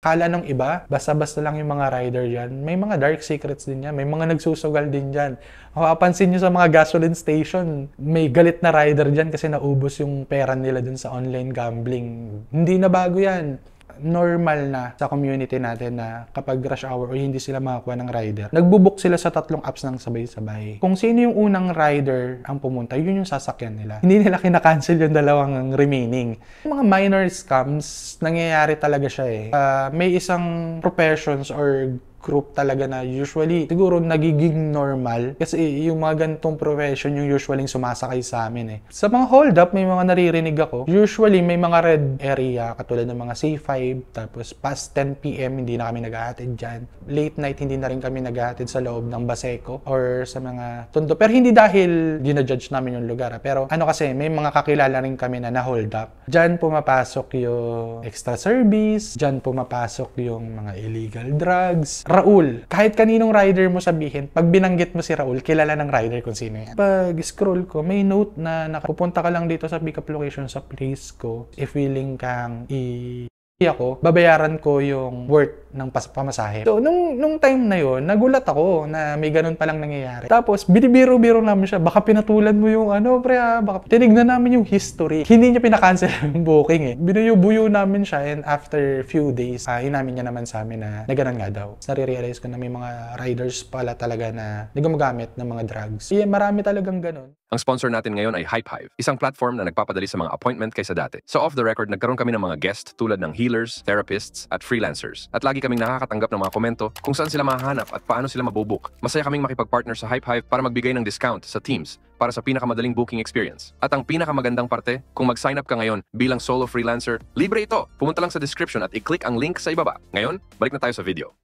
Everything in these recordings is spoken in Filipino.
Akala nung iba, basta-basta lang yung mga rider dyan. May mga dark secrets din yan. May mga nagsusugal din dyan. Kung mapapansin nyo sa mga gasoline station, may galit na rider dyan kasi naubos yung pera nila dun sa online gambling. Hindi na bago yan. Normal na sa community natin na kapag rush hour o hindi sila makakuha ng rider, nagbubook sila sa 3 apps ng sabay-sabay. Kung sino yung unang rider ang pumunta, yun yung sasakyan nila. Hindi nila kinakancel yung dalawang remaining. Mga minor scams, nangyayari talaga siya eh. May isang professions or group talaga na usually siguro nagiging normal kasi yung mga ganitong profession yung usually sumasakay sa amin eh. Sa mga hold up, may mga naririnig ako. Usually may mga red area katulad ng mga C5 tapos past 10 PM hindi na kami naghahatid dyan. Late night hindi na rin kami naghahatid sa loob ng Baseco or sa mga tondo. Pero hindi dahil ginajudge namin yung lugar. Pero ano kasi may mga kakilala rin kami na hold up. Dyan pumapasok yung extra service, dyan pumapasok yung mga illegal drugs. Raul. Kahit kaninong rider mo sabihin, pag binanggit mo si Raul, kilala ng rider kung sino yan. Pag scroll ko, may note na nakapupunta ka lang dito sa pick-up location sa place ko. If willing kang ako, babayaran ko yung worth ng pamasahe. So, nung time na yon, nagulat ako na may ganun palang nangyayari. Tapos, binibiro-biro namin siya, baka pinatulan mo yung pre, baka tinignan namin yung history. Hindi niya pinakancel yung booking eh. Binuyo-buyo namin siya and after few days, inamin niya naman sa amin na ganun nga daw. Nare-realize ko na may mga riders pala talaga na gumagamit ng mga drugs. Marami talagang ganun. Ang sponsor natin ngayon ay HypeHive, isang platform na nagpapadali sa mga appointment kaysa dati. So off the record, nagkaroon kami ng mga guest tulad ng healers, therapists, at freelancers. At lagi kaming nakakatanggap ng mga komento kung saan sila mahahanap at paano sila mabubook. Masaya kaming makipag-partner sa HypeHive para magbigay ng discount sa teams para sa pinakamadaling booking experience. At ang pinakamagandang parte, kung mag-sign up ka ngayon bilang solo freelancer, libre ito! Pumunta lang sa description at i-click ang link sa ibaba. Ngayon, balik na tayo sa video.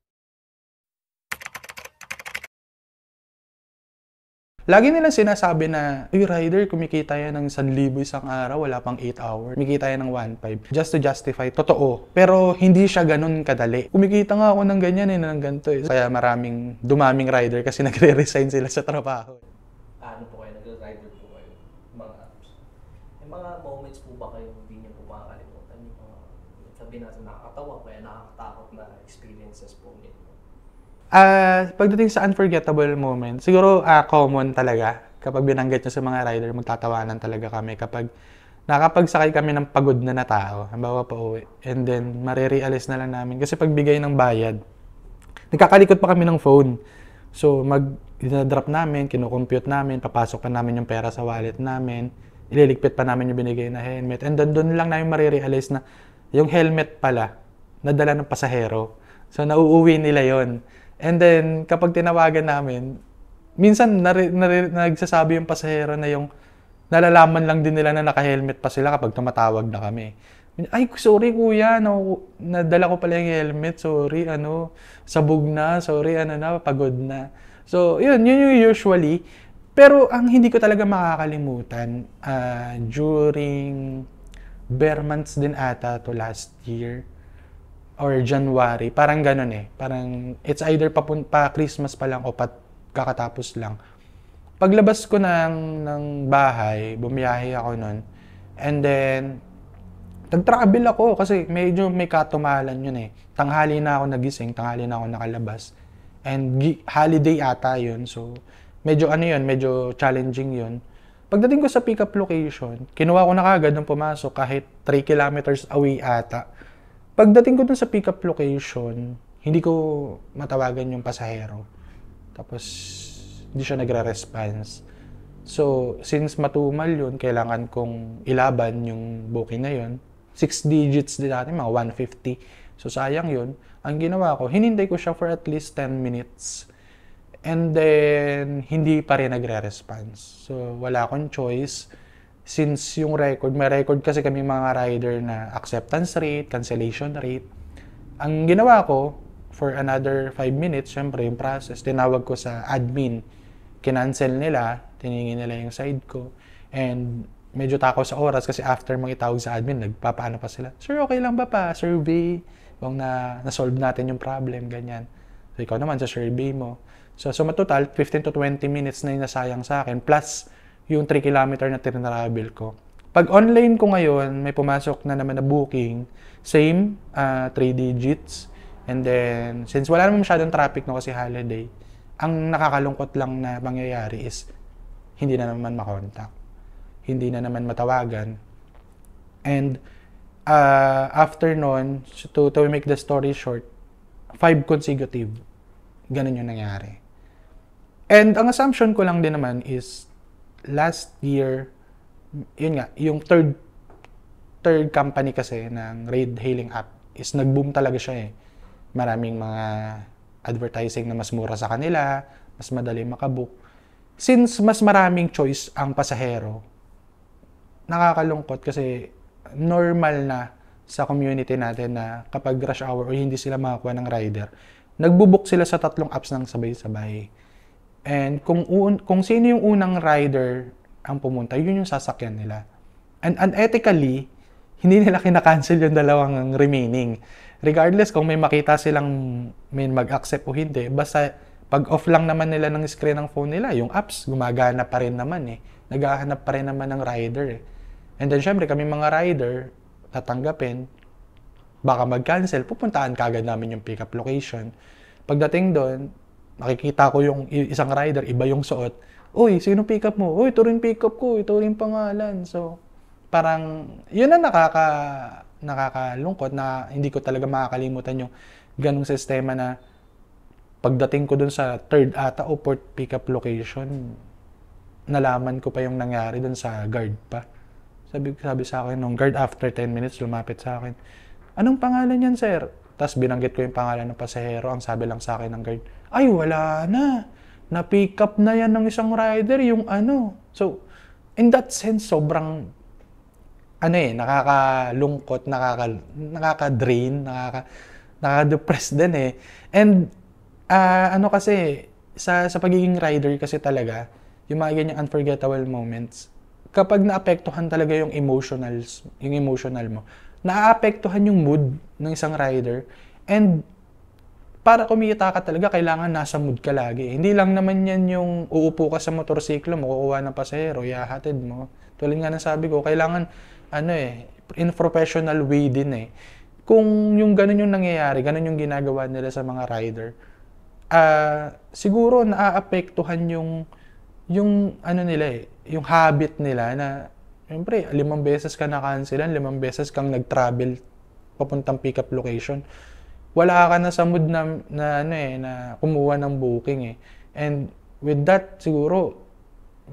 Lagi nilang sinasabi na, uy, rider, kumikita yan ng 1,000 isang araw, wala pang 8 hours. Kumikita yan ng 1,500. Just to justify, totoo. Pero hindi siya ganun kadali. Kumikita nga ako ng ganyan ng ganito eh. Kaya dumaming rider kasi nagre-resign sila sa trabaho. Ano po kayo, nag-rider po kayo? Mga apps. May mga moments po ba kayo hindi niyo po makakalimutan? Yung mga sabihin natin nakakatawa kaya nakakatakot na experiences po niyo? Pagdating sa unforgettable moment, siguro common talaga. Kapag binanggit nyo sa mga rider, magtatawanan talaga kami. Kapag nakapagsakay kami ng pagod na tao, halimbawa pa uwi, and then marirealize na lang namin. Kasi pagbigay ng bayad, nagkakalikot pa kami ng phone. So, drop namin, kinukompute namin, papasok pa namin yung pera sa wallet namin, ililigpit pa namin yung binigay na helmet. And then doon lang namin marirealize na yung helmet pala, nadala ng pasahero. So, nauuwi nila yon. And then, kapag tinawagan namin, minsan nagsasabi yung pasahero na yung nalalaman lang din nila na naka-helmet pa sila kapag tumatawag na kami. Ay, sorry kuya, nadala ko pala yung helmet, sorry, sabog na, sorry, pagod na. So, yun yung usually. Pero ang hindi ko talaga makakalimutan, during bare months din ata to last year, or January, parang ganun eh. Parang it's either pa Christmas pa lang o kakatapos lang. Paglabas ko ng bahay, bumiyahe ako nun. And then, nag-travel ako kasi medyo may katumalan yun eh. Tanghali na ako nagising, tanghali na ako nakalabas. And holiday ata yun. So, medyo medyo challenging yun. Pagdating ko sa pick-up location, kinuha ko na kagad nung pumasok kahit 3 kilometers away ata. Pagdating ko dun sa pick-up location, hindi ko matawagan yung pasahero. Tapos, hindi siya nagre-response. So, since matumal yun, kailangan kong ilaban yung booking na yun. 6 digits din natin, mga 150. So, sayang yun. Ang ginawa ko, hinintay ko siya for at least 10 minutes. And then, hindi pa rin nagre-response. So, wala akong choice. Since yung may record kasi kami mga rider na acceptance rate, cancellation rate. Ang ginawa ko, for another 5 minutes, syempre yung process, tinawag ko sa admin. Kinancel nila, tiningin nila yung side ko. And medyo tako sa oras kasi after mga itawag sa admin, nagpapaano pa sila. Sir, okay lang ba pa? Survey. Kung na-solve natin yung problem, ganyan. So ikaw naman sa survey mo. So matotal, 15 to 20 minutes na yung nasayang sa akin. Plus, yung 3 kilometer na tinravel ko. Pag online ko ngayon, may pumasok na naman na booking, same, 3 digits. And then, since wala naman masyadong traffic no kasi holiday, ang nakakalungkot lang na mangyayari is hindi na naman makontak. Hindi na naman matawagan. And after nun, to make the story short, 5 consecutive. Ganun yung nangyari. And ang assumption ko lang din naman is last year, yun nga, yung third company kasi ng ride-hailing app is nag-boom talaga siya eh. Maraming mga advertising na mas mura sa kanila, mas madali makabook. Since mas maraming choice ang pasahero, nakakalungkot kasi normal na sa community natin na kapag rush hour o hindi sila makakuha ng rider, nagbubook sila sa 3 apps ng sabay-sabay. And kung sino yung unang rider ang pumunta, yun yung sasakyan nila. And unethically, hindi nila kinakancel yung dalawang remaining. Regardless kung may makita silang may mag-accept o hindi, basta pag off lang naman nila ng screen ng phone nila, yung apps gumagana pa rin naman eh. Naghahanap pa rin naman ng rider eh. And then syempre kami mga rider, tatanggapin, baka mag-cancel, pupuntaan kagad namin yung pickup location. Pagdating doon, makikita ko yung isang rider, iba yung suot. Uy, sino pick up mo? Uy, ito rin pick up ko, ito rin pangalan. So, parang, yun ang nakakalungkot na hindi ko talaga makakalimutan yung ganung sistema na pagdating ko dun sa third ata o fourth pick-up location, nalaman ko pa yung nangyari dun sa guard pa. Sabi sa akin, nung guard after 10 minutes, lumapit sa akin, anong pangalan yan, sir? Tapos binanggit ko yung pangalan ng pasahero, ang sabi lang sa akin ng guard, ay, wala na. Na-pick up na yan ng isang rider, yung ano. So, in that sense, sobrang, nakakalungkot, nakaka-drain, nakaka-depress din eh. And, kasi, sa pagiging rider kasi talaga, yung mga ganyang unforgettable moments, kapag naapektuhan talaga yung emotional mo, naaapektuhan yung mood ng isang rider, and para kumita ka talaga, kailangan nasa mood ka lagi. Hindi lang naman yan yung uupo ka sa motorsiklo mo, kukuha ng pasahero, ihahatid mo. Tulad nga ng sabi ko, kailangan, in professional way din eh. Kung yung ganun yung nangyayari, ganun yung ginagawa nila sa mga rider, siguro naaapektuhan yung yung habit nila na, siyempre, 5 beses ka na-cancelan, 5 beses kang nag-travel papuntang pick-up location. Wala ka na sa mood na kumuha ng booking eh. And with that, siguro,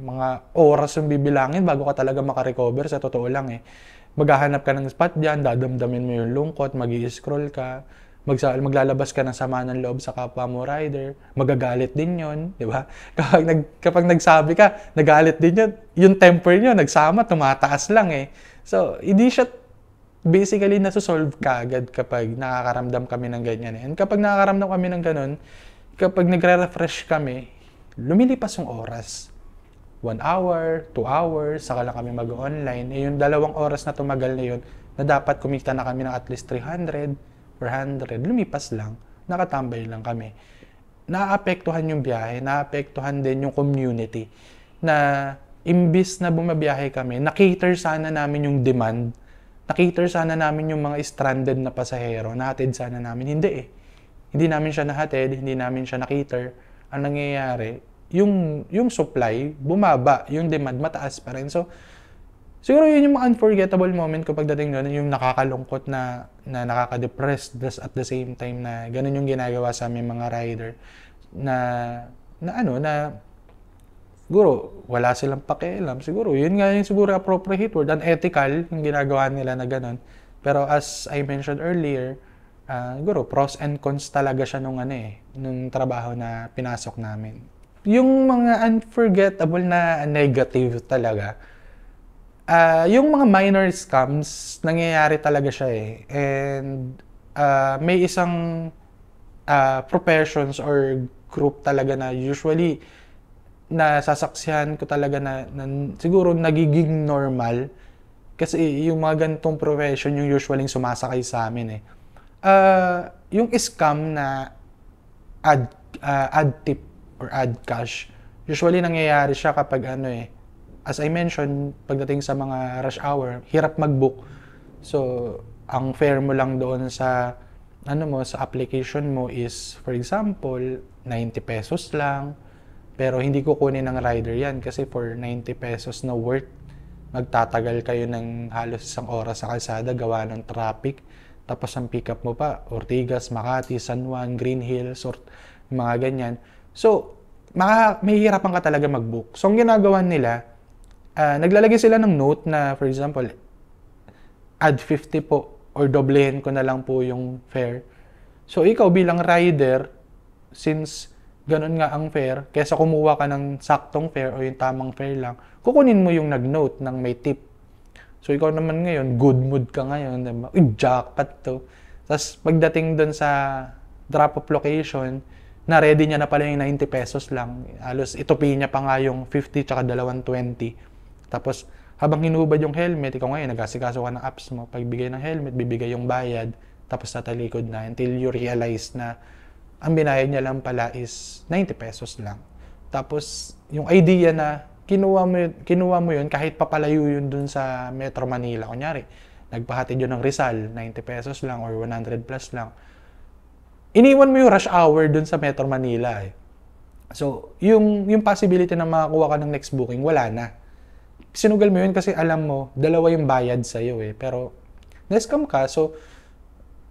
mga oras yung bibilangin bago ka talaga makarecover, sa totoo lang eh. Maghahanap ka ng spot dyan, dadamdamin mo yung lungkot, mag-i-scroll ka, maglalabas ka ng sama ng loob sa kapwa mo rider, magagalit din yon, di ba? Kapag nagsabi ka, nagalit din yun, yung temper nyo, nagsama, tumataas lang eh. So, hindi siya basically nasusolve ka agad kapag nakakaramdam kami ng ganyan. And kapag nakakaramdam kami ng ganun, kapag nagre-refresh kami, lumilipas yung oras. 1 hour, 2 hours, saka lang kami mag-online. Eh yung 2 oras na tumagal na yun, na dapat kumita na kami ng at least 300, 400, lumipas lang. Nakatambay lang kami. Naapektuhan yung biyahe, naapektuhan din yung community. Na imbis na bumabiyahe kami, na-cater sana namin yung demand, na-cater sana namin yung mga stranded na pasahero, nahatid sana namin. Hindi eh. Hindi namin siya nahatid, hindi namin siya na-cater. Ang nangyayari, yung supply, bumaba, yung demand, mataas pa rin. So, siguro yun yung mga unforgettable moment ko pagdating doon, yung nakakalungkot na nakaka-depress at the same time na ganun yung ginagawa sa aming mga rider na siguro wala silang pakialam. Siguro yun nga yung siguro appropriate word, unethical yung ginagawa nila na ganun. Pero as I mentioned earlier, siguro pros and cons talaga siya nung trabaho na pinasok namin. Yung mga unforgettable na negative talaga, yung mga minor scams, nangyayari talaga siya eh. And may isang professions or group talaga na usually nasasaksihan ko talaga na siguro nagiging normal. Kasi yung mga ganitong profession yung usually sumasakay sa amin eh. Yung scam na ad tip or ad cash, usually nangyayari siya kapag as I mentioned, pagdating sa mga rush hour, hirap mag-book. So, ang fare mo lang doon sa sa application mo is, for example, 90 pesos lang. Pero hindi kukunin ng rider yan kasi for 90 pesos na worth, magtatagal kayo ng halos isang oras sa kalsada gawa ng traffic. Tapos ang pick up mo pa, Ortigas, Makati, San Juan, Green Hills, or mga ganyan. So, mahihirapan ka talaga mag-book. So, ang ginagawa nila, naglalagay sila ng note na, for example, add 50 po or doblehin ko na lang po yung fare. So, ikaw bilang rider, since ganun nga ang fare, kesa kumuha ka ng saktong fare o yung tamang fare lang, kukunin mo yung nag-note ng may tip. So, ikaw naman ngayon, good mood ka ngayon, diba? Uy, jackpot to. Tapos, pagdating dun sa drop-off location, na-ready niya na pala yung 90 pesos lang. Halos itupi niya pa nga yung 50 tsaka 220. Tapos, habang hinubad yung helmet, ikaw ngayon, nag-asikaso ka ng apps mo. Pagbigay ng helmet, bibigay yung bayad, tapos tatalikod na until you realize na ang binayad niya lang pala is 90 pesos lang. Tapos, yung idea na kinuha mo yun kahit papalayo yun dun sa Metro Manila. Kunyari, nagpahatid yun ng Rizal, 90 pesos lang or 100 plus lang. Iniwan mo yung rush hour dun sa Metro Manila eh. So, yung possibility na makakuha ka ng next booking, wala na. Sinugal mo yun kasi alam mo, dalawa yung bayad sa'yo eh. Pero, na-scam ka, so,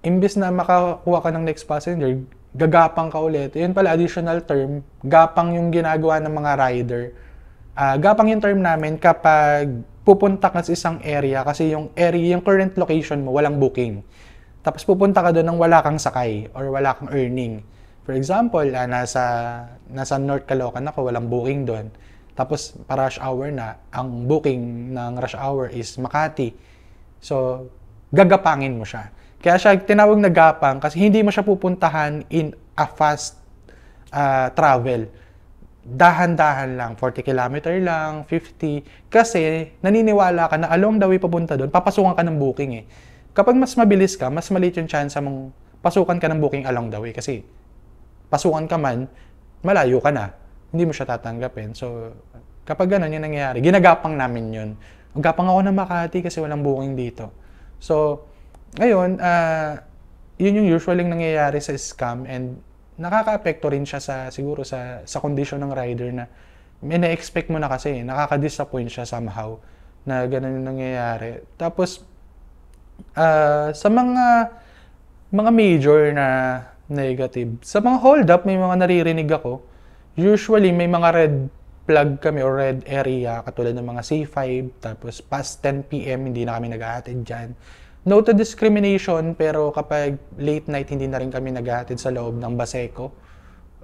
imbis na makakuha ka ng next passenger, gagapang ka ulit. Yun pala, additional term, gapang yung ginagawa ng mga rider. Gapang yung term namin kapag pupunta ka sa isang area kasi yung current location mo, walang booking. Tapos pupunta ka doon nang wala kang sakay or wala kang earning. For example, nasa North Caloocan ako, walang booking doon. Tapos para rush hour na, ang booking ng rush hour is Makati. So, gagapangin mo siya. Kaya siya tinawag na gapang kasi hindi mo siya pupuntahan in a fast travel. Dahan-dahan lang, 40 kilometer lang, 50. Kasi naniniwala ka na along the way papunta doon, papasukan ka ng booking eh. Kapag mas mabilis ka, mas maliit yung chance mong pasukan ka ng booking along the way. Kasi pasukan ka man, malayo ka na. Hindi mo siya tatanggapin. So, kapag gano'n yung nangyayari, ginagapang namin yun. Gapang ako ng Makati kasi walang booking dito. So, ngayon, yun yung usually nangyayari sa scam and nakaka-apekto rin siya siguro sa condition ng rider na may na-expect mo na kasi, nakaka-disappoint siya somehow na gano'n yung nangyayari. Tapos, sa mga major na negative, sa mga hold-up, may mga naririnig ako. Usually, may mga red flag kami or red area, katulad ng mga C5, tapos past 10 p.m., hindi na kami nag-ahatid dyan. No to discrimination, pero kapag late night, hindi na rin kami nag-ahatid sa loob ng Baseco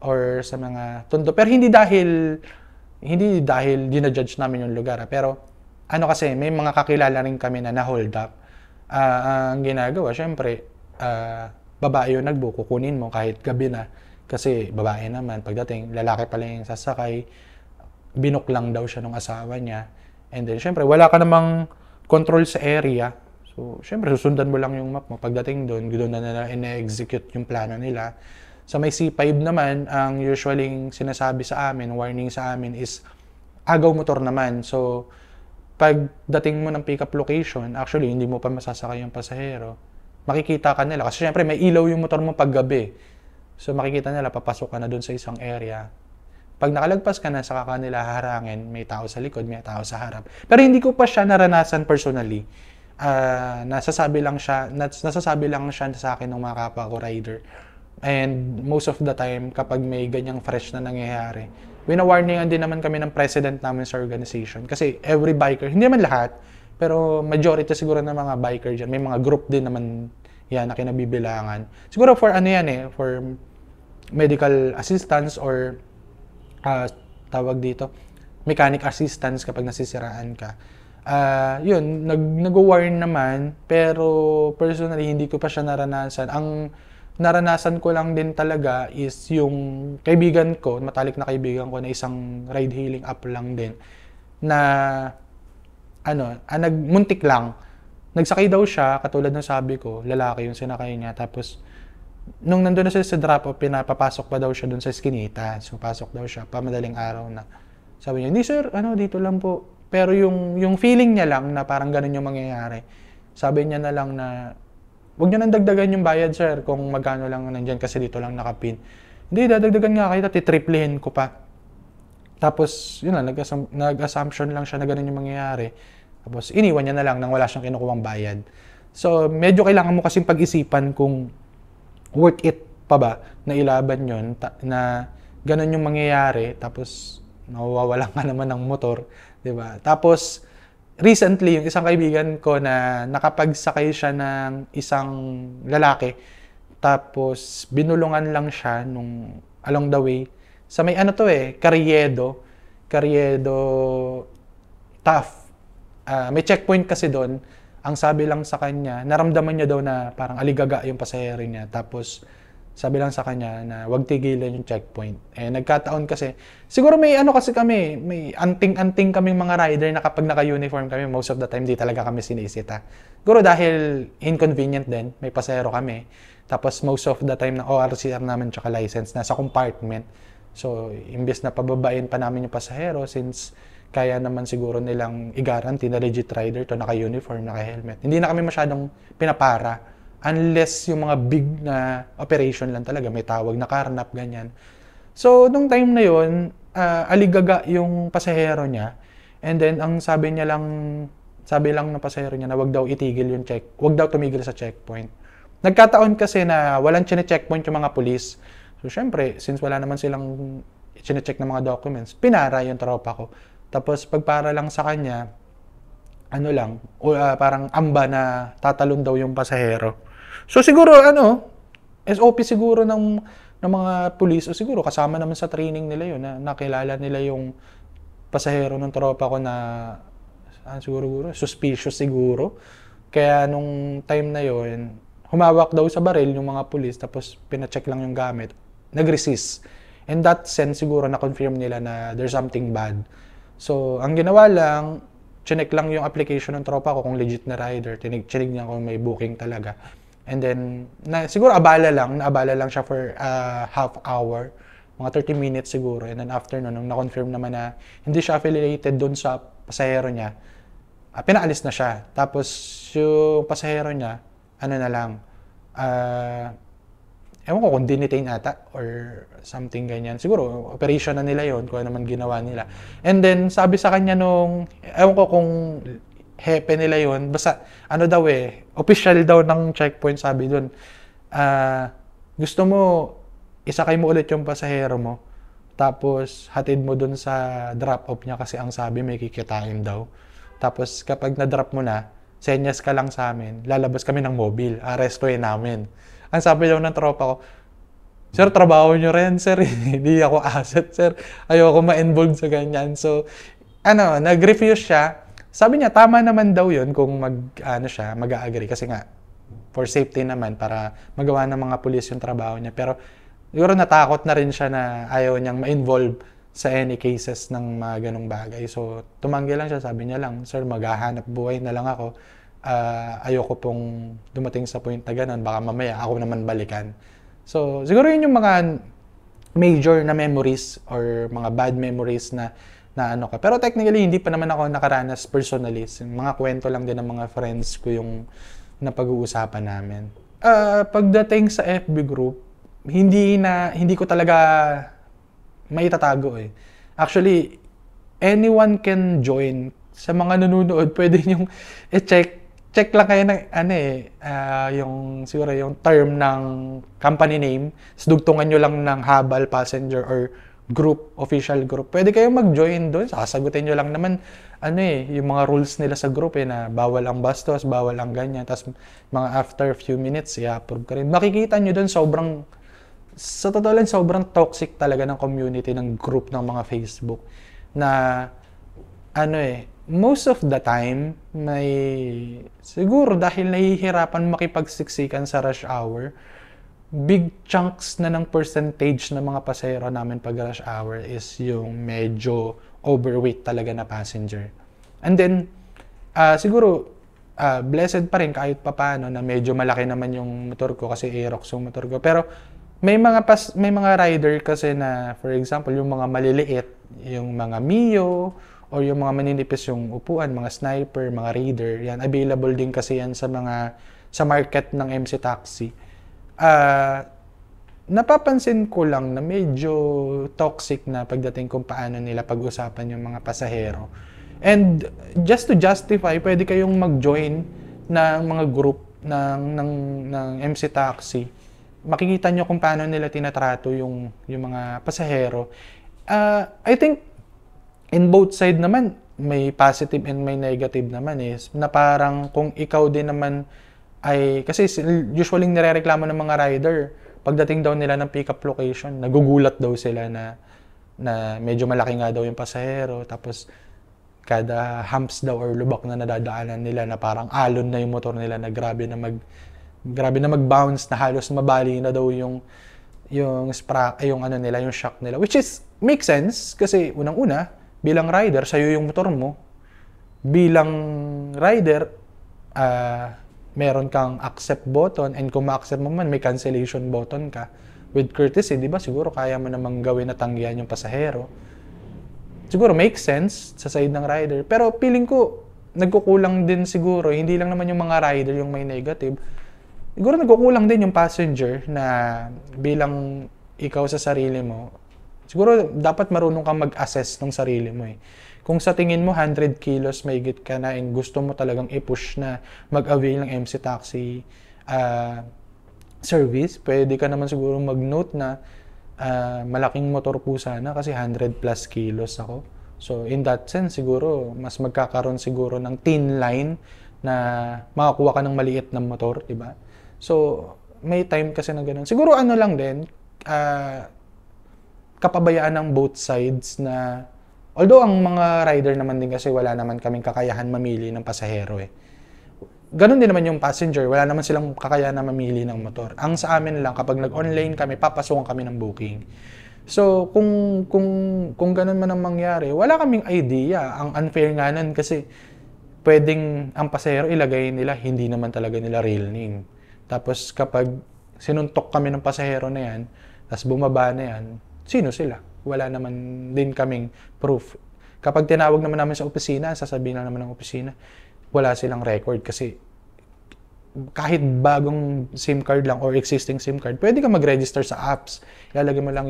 or sa mga Tondo. Pero hindi dahil dinajudge namin yung lugar. Pero kasi, may mga kakilala rin kami na hold up. Ang ginagawa, syempre, babae yung nagbook, kukunin mo kahit gabi na. Kasi babae naman, pagdating, lalaki pala yung sasakay, binook lang daw siya ng asawa niya. And then, syempre, wala ka namang control sa area. So, syempre, susundan mo lang yung map mo. Pagdating doon na nila ina-execute yung plano nila. Sa may C5 naman, ang usually sinasabi sa amin, warning sa amin is agaw motor naman. So, pagdating mo ng pick-up location, actually, hindi mo pa masasakay yung pasahero. Makikita ka nila. Kasi syempre, may ilaw yung motor mo pag gabi. So, makikita nila, papasok ka na doon sa isang area. Pag nakalagpas ka na, saka ka nila harangin, may tao sa likod, may tao sa harap. Pero hindi ko pa siya naranasan personally. Nasasabi lang siya sa akin ng mga kapwa ko rider. And most of the time, kapag may ganyang fresh na nangyayari, wina-warningan din naman kami ng president namin sa organization. Kasi every biker, hindi naman lahat, pero majority siguro ng mga biker dyan, may mga group din naman yan na kinabibilangan. Siguro for for medical assistance or tawag dito, mechanic assistance kapag nasisiraan ka. Yun, nag-warn naman, pero personally, hindi ko pa siya naranasan. Ang naranasan ko lang din talaga is yung kaibigan ko, matalik na kaibigan ko na isang ride-hailing app lang din, na nagmuntik lang. Nagsakay daw siya, katulad ng sabi ko, lalaki yung sinakay niya, tapos nung nandun na siya sa drop-off, pinapapasok pa daw siya dun sa eskinita. So, pasok daw siya, pamadaling araw na. Sabi niya, hindi sir, dito lang po. Pero yung feeling niya lang na parang ganun yung mangyayari, sabi niya na lang na, huwag niyo nang dagdagan yung bayad, sir, kung magkano lang nandyan kasi dito lang nakapin. Hindi, dadagdagan nga kita, titriplihin ko pa. Tapos, yun lang, nag-assumption lang siya na ganun yung mangyayari. Tapos, iniwan niya na lang nang wala siyang kinukuhang bayad. So, medyo kailangan mo kasing pag-isipan kung worth it pa ba na ilaban yun, na ganun yung mangyayari, tapos nawawalan ka naman ng motor, di ba? Tapos, recently, yung isang kaibigan ko na nakapagsakay siya ng isang lalaki, tapos binulungan lang siya nung along the way, sa may ano to Carriedo tough. May checkpoint kasi doon. Ang sabi lang sa kanya, naramdaman niya daw na parang aligaga yung pasahero niya. Tapos, sabi lang sa kanya na wag tigilan yung checkpoint. Nagkataon kasi, siguro may ano kasi kami, may anting-anting kaming mga rider na kapag naka-uniform kami, most of the time di talaga kami sinisita. Siguro dahil inconvenient din, may pasahero kami. Tapos most of the time na ORCR namin tsaka license, nasa compartment. So, imbes na pababain pa namin yung pasahero since kaya naman siguro nilang i-guarantee na legit rider to, naka-uniform, naka-helmet. Hindi na kami masyadong pinapara unless yung mga big na operation lang talaga, may tawag na karnap, ganyan. So, nung time na yun, aligaga yung pasahero niya. And then, ang sabi lang ng pasahero niya na wag daw itigil yung wag daw tumigil sa checkpoint. Nagkataon kasi na walang chine-checkpoint yung mga pulis. So, syempre, since wala naman silang chine-check ng mga documents, pinara yung tropa ko. Tapos, pagpara lang sa kanya, parang amba na tatalon daw yung pasahero. So, siguro, SOP siguro ng mga pulis, o siguro kasama naman sa training nila yun, na nakilala nila yung pasahero ng tropa ko na, siguro, suspicious siguro. Kaya, nung time na yun, humawak daw sa baril yung mga pulis, tapos pina-check lang yung gamit. Nag-resist. In that sense, siguro na-confirm nila na there's something bad. So, ang ginawa lang, chinek lang yung application ng tropa ko kung legit na rider. Chinek niya kung may booking talaga. And then, siguro naabala lang siya for half hour. Mga 30 minutes siguro. And then after nun, nung na-confirm naman na hindi siya affiliated doon sa pasahero niya, pinaalis na siya. Tapos, yung pasahero niya, ewan ko kung dinitain ata or something ganyan. Siguro, operation na nila yon kung ano naman ginawa nila. And then, sabi sa kanya ewan ko kung hepe nila yon, basta, official daw ng checkpoint, sabi dun, gusto mo, isakay mo ulit yung pasahero mo, tapos, hatid mo dun sa drop-off niya kasi ang sabi, may kikitain daw. Tapos, kapag na-drop mo na, senyas ka lang sa amin, lalabas kami ng mobile, arestuhin namin. Ang sabi daw ng tropa ko, sir, trabaho nyo rin, sir. Hindi ako asset, sir. Ayoko ma-involve sa ganyan. So, nag-refuse siya. Sabi niya, tama naman daw yun kung mag-agree. Kasi nga, for safety naman, para magawa ng mga pulis yung trabaho niya. Pero, siguro natakot na rin siya na ayaw niyang ma-involve sa any cases ng mga ganong bagay. So, tumanggi lang siya. Sabi niya lang, sir, maghahanap buhay na lang ako. Ayoko pong dumating sa point na ganun. Baka mamaya ako naman balikan. So, siguro yun yung mga major na memories or mga bad memories na Pero technically, hindi pa naman ako nakaranas personally. Mga kwento lang din ng mga friends ko yung napag-uusapan namin. Pagdating sa FB group, hindi ko talaga maitatago eh. Actually, anyone can join. Sa mga nanonood, pwede niyong check lang kayo ng siguro yung term ng company name, dugtungan nyo lang ng habal, passenger, or group, official group. Pwede kayong mag-join doon. Sasagutin nyo lang naman yung mga rules nila sa group na bawal ang bastos, bawal ang ganyan. Tapos mga after few minutes, i-approve ka rin. Makikita nyo doon sa totoo lang, sobrang toxic talaga ng community ng group ng mga Facebook na most of the time siguro dahil nahihirapan makipagsiksikan sa rush hour, big chunks na ng percentage ng mga pasahero namin pag rush hour is yung medyo overweight talaga na passenger. And then siguro blessed pa rin kahit papaano na medyo malaki naman yung motor ko kasi Aerox yung motor ko. Pero may mga rider kasi na, for example, yung mga maliliit, yung mga Mio o yung mga maninipis yung upuan, mga sniper, mga raider, yan, available din kasi yan sa market ng MC Taxi. Napapansin ko lang na medyo toxic na pagdating kung paano nila pag-usapan yung mga pasahero. And just to justify, pwede kayong mag-join ng mga group ng MC Taxi. Makikita nyo kung paano nila tinatrato yung mga pasahero. I think in both side naman, may positive and may negative naman na parang kung ikaw din naman ay, kasi usually nirereklamo ng mga rider, pagdating daw nila ng pick-up location, nagugulat daw sila na medyo malaki nga daw yung pasahero, tapos kada humps daw or lubak na nadadaanan nila na parang alon na yung motor nila na grabe na mag-bounce na halos mabali na daw yung shock nila, which is make sense kasi unang-una bilang rider sa'yo yung motor mo, bilang rider meron kang accept button, and kung ma-accept mo man may cancellation button ka with courtesy, di ba siguro kaya mo namang gawin na tanggihan yung pasahero. Siguro make sense sa side ng rider, pero feeling ko nagkukulang din siguro, hindi lang naman yung mga rider yung may negative. Siguro nagkukulang din yung passenger na bilang ikaw sa sarili mo. Siguro dapat marunong kang mag-assess ng sarili mo eh. Kung sa tingin mo 100 kilos mahigit ka na and gusto mo talagang i-push na mag-avail ng MC Taxi service, pwede ka naman siguro mag-note na malaking motor po sana kasi 100 plus kilos ako. So in that sense siguro mas magkakaroon siguro ng thin line na makakuha ka ng maliit na motor, di ba? So may time kasi na ganun. Siguro ano lang din, kapabayaan ng both sides na although ang mga rider naman din kasi wala naman kaming kakayahan mamili ng pasahero eh. Ganon din naman yung passenger, wala naman silang kakayahan na mamili ng motor. Ang sa amin lang, kapag nag-online kami, papasukan kami ng booking. So, kung ganon man ang mangyari, wala kaming idea. Ang unfair nga nun kasi pwedeng ang pasahero ilagay nila, hindi naman talaga nila real name. Tapos kapag sinuntok kami ng pasahero na yan, tapos bumaba na yan, sino sila? Wala naman din kaming proof. Kapag tinawag naman namin sa opisina, sasabihin na naman ng opisina, wala silang record kasi kahit bagong SIM card lang or existing SIM card, pwede ka mag-register sa apps. Ilalagay mo lang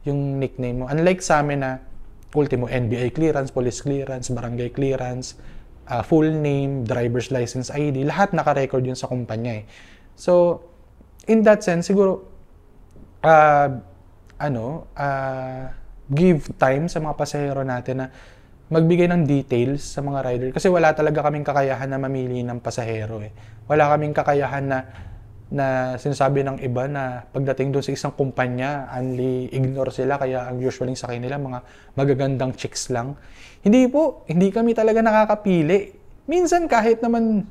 yung nickname mo. Unlike sa amin na ultimo NBI clearance, police clearance, barangay clearance, full name, driver's license ID, lahat naka-record yun sa kumpanya eh. So, in that sense, siguro give time sa mga pasahero natin na magbigay ng details sa mga rider kasi wala talaga kaming kakayahan na mamili ng pasahero eh. Wala kaming kakayahan na sinasabi ng iba na pagdating doon sa isang kumpanya, only ignore sila kaya ang usually sa kanila mga magagandang chicks lang. Hindi po, hindi kami talaga nakakapili. Minsan kahit naman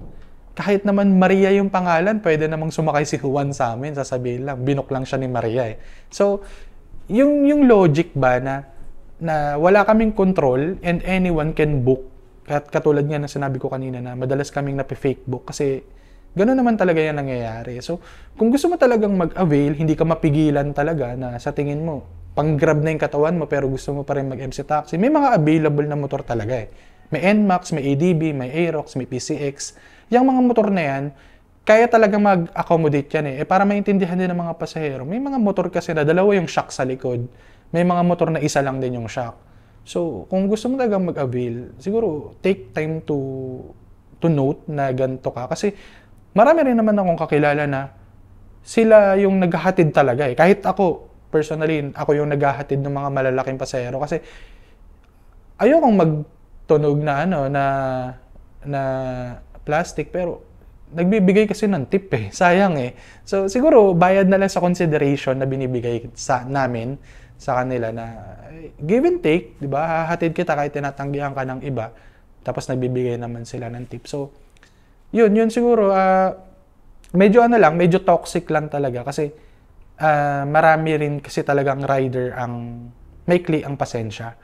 Maria yung pangalan, pwede namang sumakay si Juan sa amin, sasabihin lang, binok lang siya ni Maria eh. So, yung logic ba na wala kaming control and anyone can book. Katulad nga na sinabi ko kanina na madalas kaming nape-fake book kasi gano'n naman talaga yan nangyayari. So, kung gusto mo talagang mag-avail, hindi ka mapigilan talaga na sa tingin mo, pang-grab na yung katawan mo pero gusto mo pa rin mag-MC Taxi. May mga available na motor talaga eh. May NMAX, may ADB, may Aerox, may PCX. Yung mga motor na yan, kaya talaga mag-accommodate yan eh. Para maintindihan din ng mga pasahero, may mga motor kasi na dalawa yung shock sa likod. May mga motor na isa lang din yung shock. So, kung gusto mo talagang mag-avail, siguro take time to note na ganito ka. Kasi marami rin naman akong kakilala na sila yung naghahatid talaga eh. Kahit ako, personally, ako yung naghahatid ng mga malalaking pasahero. Kasi ayokong magtunog na plastic, pero nagbibigay kasi ng tip eh. Sayang eh. So, siguro, bayad na lang sa consideration na binibigay namin sa kanila na give and take, di ba? Hahatid kita kahit tinatanggihan ka ng iba, tapos nagbibigay naman sila ng tip. So, yun siguro, medyo medyo toxic lang talaga kasi marami rin kasi talagang rider ang maikli ang pasensya.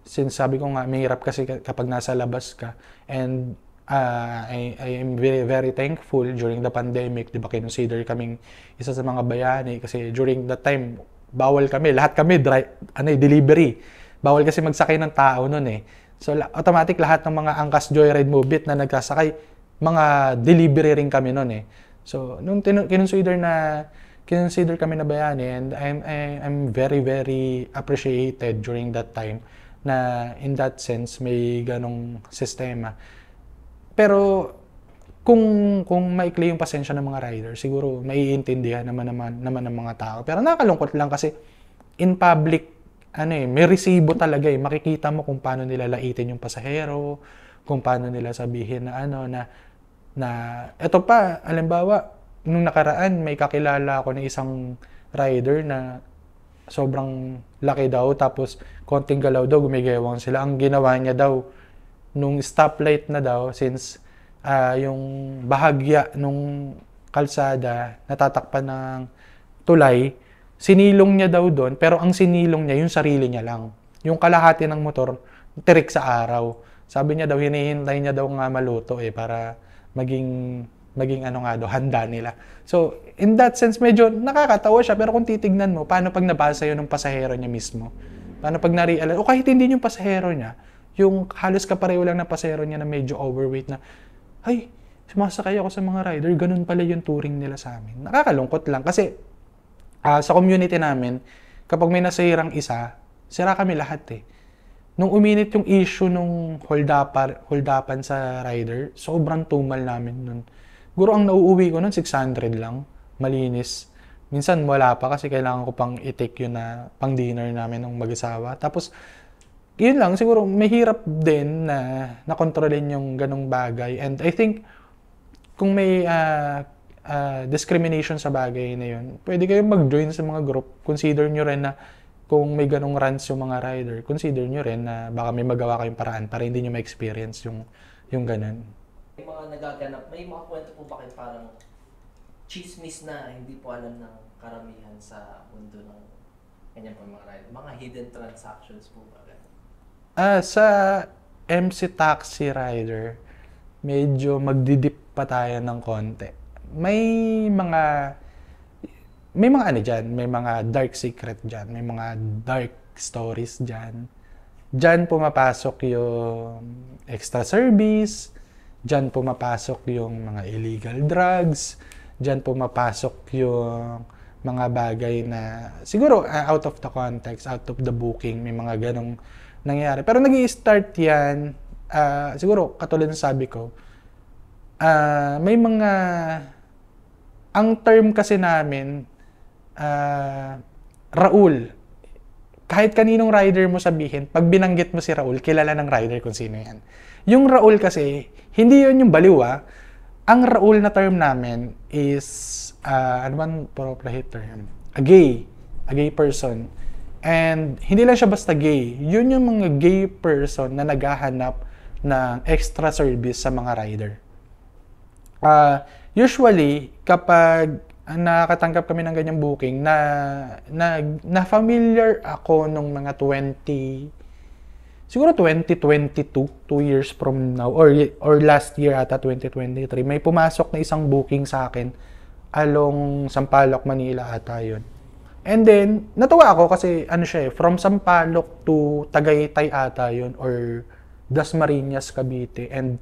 Since sabi ko nga, mahirap kasi kapag nasa labas ka. And I am very, very thankful during the pandemic, di ba, consider kaming isa sa mga bayani kasi during that time, bawal kami, lahat kami delivery. Bawal kasi magsakay ng tao noon eh. So, automatic lahat ng mga angkas joyride movement na nagkasakay, mga delivery rin kami nun eh. So, nung kinonsider kami na bayani, and I'm very, very appreciated during that time na in that sense, may ganong sistema. Pero, kung maikli yung pasensya ng mga rider, siguro maiintindihan naman ng mga tao. Pero nakakalungkot lang kasi in public, may resibo talaga eh. Makikita mo kung paano nila laitin yung pasahero, kung paano nila sabihin na eto pa, halimbawa, nung nakaraan, may kakilala ako na isang rider na sobrang laki daw, tapos konting galaw daw, gumigewang sila. Ang ginawa niya daw, nung stoplight na daw, since yung bahagya nung kalsada natatakpan ng tulay, sinilong niya daw doon, pero ang sinilong niya yung sarili niya lang. Yung kalahati ng motor, tirik sa araw. Sabi niya daw, hinihintay niya daw nga maluto para maging handa nila. So, in that sense, medyo nakakatawa siya, pero kung titignan mo, paano pag nabasa yun ng pasahero niya mismo? Paano pag na-realize, o kahit hindi yung pasahero niya, yung halos kapareho lang na pasahero niya na medyo overweight na, ay, sumasakay ako sa mga rider, ganun pala yung touring nila sa amin. Nakakalungkot lang kasi sa community namin, kapag may nasirang isa, sira kami lahat eh. Nung uminit yung issue nung holdapan sa rider, sobrang tumal namin nun. Guro ang nauuwi ko nun, 600 lang, malinis. Minsan wala pa kasi kailangan ko pang i-take yun na pang dinner namin ng mag-asawa. Tapos, yun lang, siguro mahirap din na nakontrolin yung ganong bagay. And I think, kung may discrimination sa bagay na yun, pwede kayong mag-join sa mga group. Consider nyo rin na kung may ganong runs yung mga rider, consider nyo rin na baka may magawa kayong paraan para hindi nyo ma-experience yung ganon. May mga nagaganap, may mga kwento po ba kayo parang chismis na hindi po alam ng karamihan sa mundo ng ganyan po mga rider? Mga hidden transactions po ba? Sa MC Taxi Rider, medyo magdidip pa tayo ng konti. May mga dyan, may mga dark secret dyan, may mga dark stories dyan. Dyan pumapasok yung extra service, dyan pumapasok yung mga illegal drugs, dyan pumapasok yung mga bagay na siguro out of the context, out of the booking, may mga ganong nangyayari. Pero nag-i-start yan, siguro katulad ng sabi ko, may mga, ang term kasi namin, Raul, kahit kaninong rider mo sabihin, pag binanggit mo si Raul, kilala ng rider kung sino yan. Yung Raul kasi, hindi yun yung baliw Ang Raul na term namin is, ano man proper term? A gay person. And hindi lang siya basta gay. Yun yung mga gay person na naghahanap ng extra service sa mga rider. Usually, kapag nakatanggap kami ng ganyang booking, na familiar ako nung mga 2022, 2 years from now, or last year ata, 2023, may pumasok na isang booking sa akin along Sampaloc, Manila ata yun. And then, natuwa ako kasi from Sampaloc to Tagaytay ata yun, or Dasmariñas, Cavite, and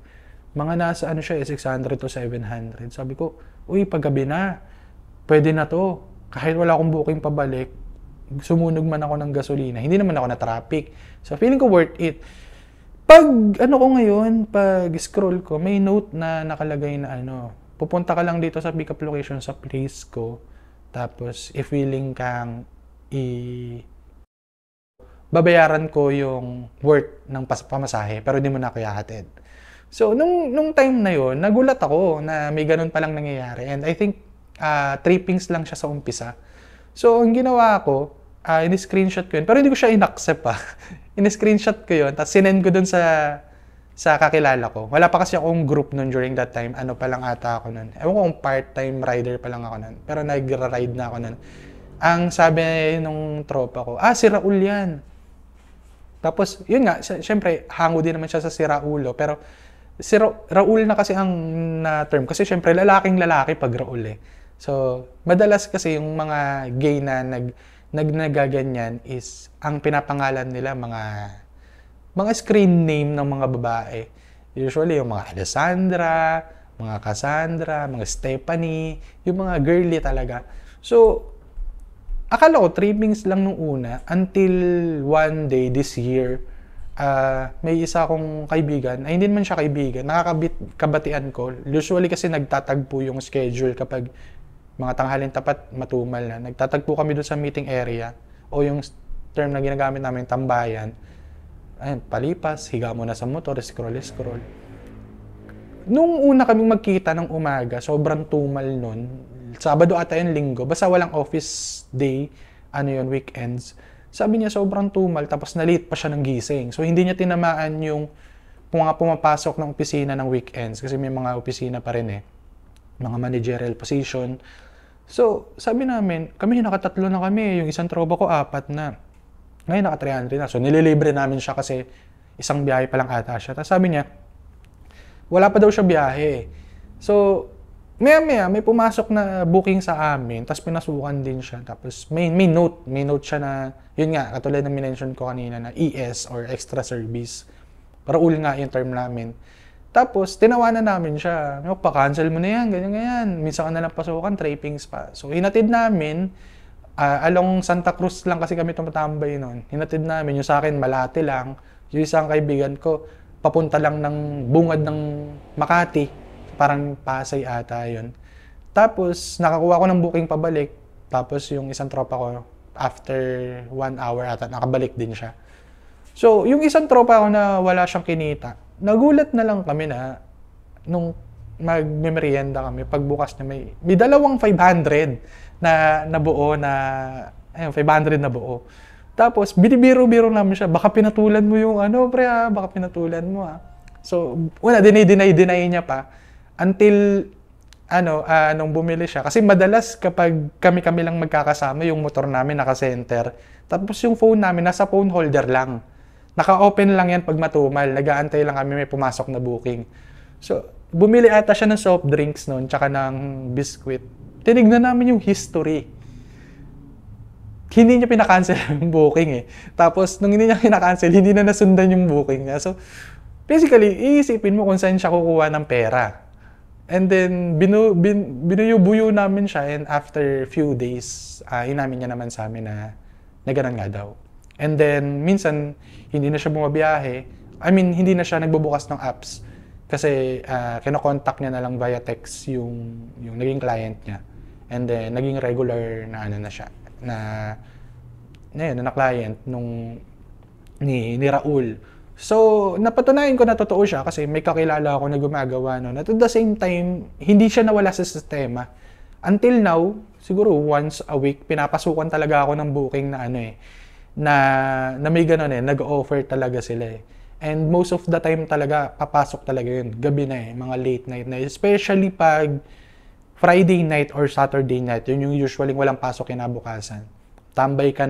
mga nasa 600 to 700. Sabi ko, uy, paggabi na, pwede na to. Kahit wala akong booking pabalik, sumunog man ako ng gasolina. Hindi naman ako na traffic. So, feeling ko worth it. Pag scroll ko, may note na nakalagay na pupunta ka lang dito sa pick-up location sa place ko. Tapos, if willing kang babayaran ko yung worth ng pamasahe, pero hindi mo na ako ihahatid. So, nung time na yun, nagulat ako na may ganun palang nangyayari. And I think, trippings lang siya sa umpisa. So, ang ginawa ko, in-screenshot ko yun, pero hindi ko siya in-accept in-screenshot ko yun, tapos sinend ko dun sa kakilala ko. Wala pa kasi akong group nun during that time. Ano pa lang ata ako nun. Ewan ko kung part-time rider pa lang ako nun. Pero nag-ride na ako nun. Ang sabi nung tropa ko, si Raul yan. Tapos, yun nga, syempre, hango din naman siya sa si Raulo. Pero, si Raul na kasi ang na-term. Kasi syempre, lalaking-lalaki pag Raul eh. So, madalas kasi yung mga gay na nagaganyan is, ang pinapangalan nila mga screen name ng mga babae. Usually, yung mga Alessandra, mga Cassandra, mga Stephanie, yung mga girly talaga. So, akala ko trippings lang nung una until one day this year, may isa akong kaibigan, ay hindi naman siya kaibigan, kabatian ko. Usually kasi nagtatagpo yung schedule kapag mga tanghalin tapat matumal na. Nagtatagpo kami doon sa meeting area o yung term na ginagamit namin, tambayan. Ayun, palipas, higa mo na sa motor, scroll. Nung una kaming magkita ng umaga, sobrang tumal nun. Sabado ata yun, linggo. Basta walang office day, weekends. Sabi niya sobrang tumal, tapos na-late pa siya ng gising. So, hindi niya tinamaan yung mga pumapasok ng opisina ng weekends. Kasi may mga opisina pa rin mga managerial position. So, sabi namin, kami nakatatlo na kami. Yung isang tropa ko, 4 na. Ngayon naka-300 na. So, nililibre namin siya kasi isang biyahe pa lang ata siya. Tapos sabi niya, wala pa daw siya biyahe. So, maya-maya, may pumasok na booking sa amin. Tapos pinasukan din siya. Tapos may note. May note siya na, yun nga, katulad ng minention ko kanina na ES or extra service. Paraul nga yung term namin. Tapos, tinawanan namin siya. Pa-cancel mo na yan, ganyan. Minsan ka nalang pasukan, trappings pa. So, hinatid namin. Along Santa Cruz lang kasi kami tumatambay noon. Hinatid namin, yung sa akin Malate lang, yung isang kaibigan ko papunta lang ng bungad ng Makati, parang Pasay ata yun. Tapos nakakuha ko ng booking pabalik, tapos yung isang tropa ko after 1 hour ata nakabalik din siya. So yung isang tropa ko na wala siyang kinita, nagulat na lang kami na nung magmemerienda kami, pagbukas na may dalawang 500 na nabuo na, 500 na buo. Tapos, binibiro-biro namin siya, baka pinatulan mo yung baka pinatulan mo So, una, deny niya pa. Until, nung bumili siya. Kasi madalas kapag kami lang magkakasama, yung motor namin naka-center. Tapos yung phone namin, nasa phone holder lang. Naka-open lang yan pag matumal. Nag-aantay lang kami may pumasok na booking. So, bumili ata siya ng soft drinks noon, tsaka ng biscuit. Tinignan namin yung history. Hindi niya pinakancel yung booking Tapos, nung hindi niya pinakancel, hindi na nasundan yung booking niya. So, basically, iisipin mo kung saan siya kukuha ng pera. And then, binuyo-buyo namin siya and after few days, inamin niya naman sa amin na ganun nga daw. And then, minsan, hindi na siya bumabiyahe. Hindi na siya nagbubukas ng apps. Kasi, kinokontak niya na lang via text yung naging client niya. And then, naging regular na na siya. Na client ni Raul. So, napatunayan ko na totoo siya kasi may kakilala ako na gumagawa noon. At the same time, hindi siya nawala sa sistema. Until now, siguro once a week, pinapasukan talaga ako ng booking na na may ganun nag-offer talaga sila And most of the time talaga, papasok talaga yun. Gabi na mga late night na. Especially pag Friday night or Saturday night, yun yung usually walang pasok kinabukasan. Tambay ka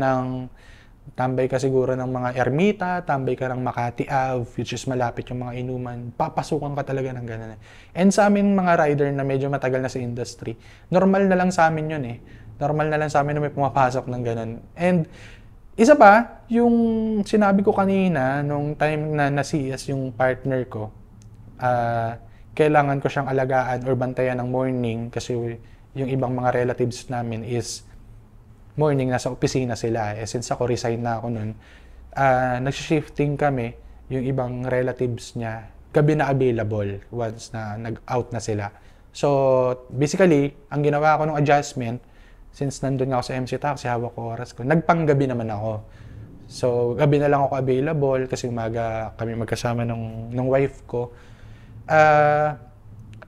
siguro ng mga Ermita, tambay ka ng Makati Ave, which is malapit yung mga inuman. Papasukan ka talaga ng ganun. And sa amin mga rider na medyo matagal na sa industry, normal na lang sa amin yun Normal na lang sa amin na may pumapasok ng ganun. And isa pa, yung sinabi ko kanina, nung time na na-CS yung partner ko, kailangan ko siyang alagaan or bantayan ng morning kasi yung ibang mga relatives namin is morning nasa opisina sila. Since ako resign na ako nun, nag-shifting kami, yung ibang relatives niya, gabi na available once na nag-out na sila. So, basically, ang ginawa ko ng adjustment, since nandun nga ako sa MC Taxi, hawak ko oras ko, nagpanggabi naman ako. So, gabi na lang ako available kasi umaga kami magkasama ng wife ko.